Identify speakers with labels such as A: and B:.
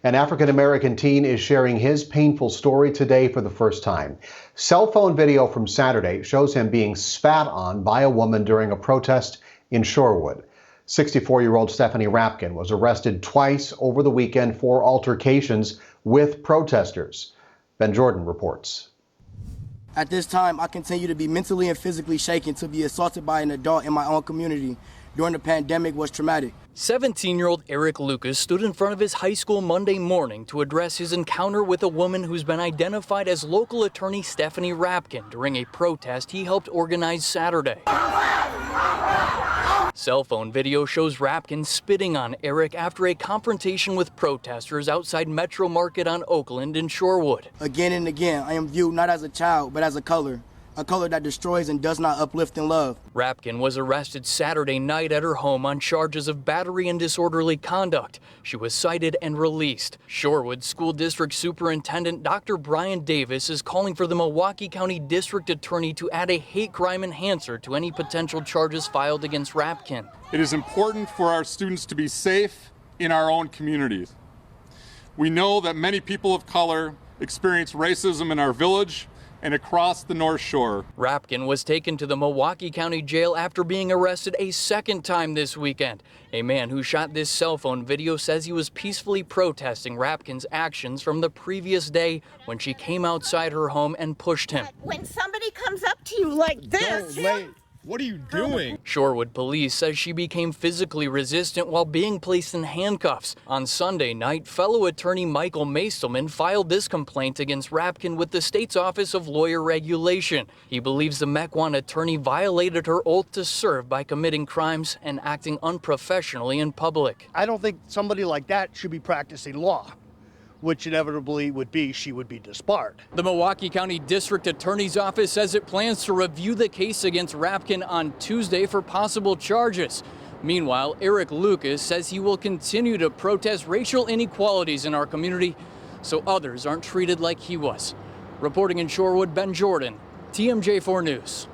A: An African-American teen is sharing his painful story today for the first time. Cell phone video from Saturday shows him being spat on by a woman during a protest in Shorewood. 64-year-old Stephanie Rapkin was arrested twice over the weekend for altercations with protesters. Ben Jordan reports.
B: At this time, I continue to be mentally and physically shaken. To be assaulted by an adult in my own community during the pandemic was traumatic.
C: 17-year-old Eric Lucas stood in front of his high school Monday morning to address his encounter with a woman who's been identified as local attorney Stephanie Rapkin during a protest he helped organize Saturday. Cell phone video shows Rapkin spitting on Eric after a confrontation with protesters outside Metro Market on Oakland in Shorewood.
B: Again and again, I am viewed not as a child, but as a color that destroys and does not uplift and love.
C: Rapkin was arrested Saturday night at her home on charges of battery and disorderly conduct. She was cited and released. Shorewood School District Superintendent Dr. Brian Davis is calling for the Milwaukee County District Attorney to add a hate crime enhancer to any potential charges filed against Rapkin.
D: It is important for our students to be safe in our own communities. We know that many people of color experience racism in our village and across the North Shore.
C: Rapkin was taken to the Milwaukee County Jail after being arrested a second time this weekend. A man who shot this cell phone video says he was peacefully protesting Rapkin's actions from the previous day when she came outside her home and pushed him.
E: When somebody comes up to you like this,
D: what are you doing?
C: Shorewood police says she became physically resistant while being placed in handcuffs. On Sunday night, fellow attorney Michael Mastelman filed this complaint against Rapkin with the state's Office of Lawyer Regulation. He believes the Mequon attorney violated her oath to serve by committing crimes and acting unprofessionally in public.
F: I don't think somebody like that should be practicing law, which inevitably would be she would be disbarred.
C: The Milwaukee County District Attorney's Office says it plans to review the case against Rapkin on Tuesday for possible charges. Meanwhile, Eric Lucas says he will continue to protest racial inequalities in our community so others aren't treated like he was. Reporting in Shorewood, Ben Jordan, TMJ4 News.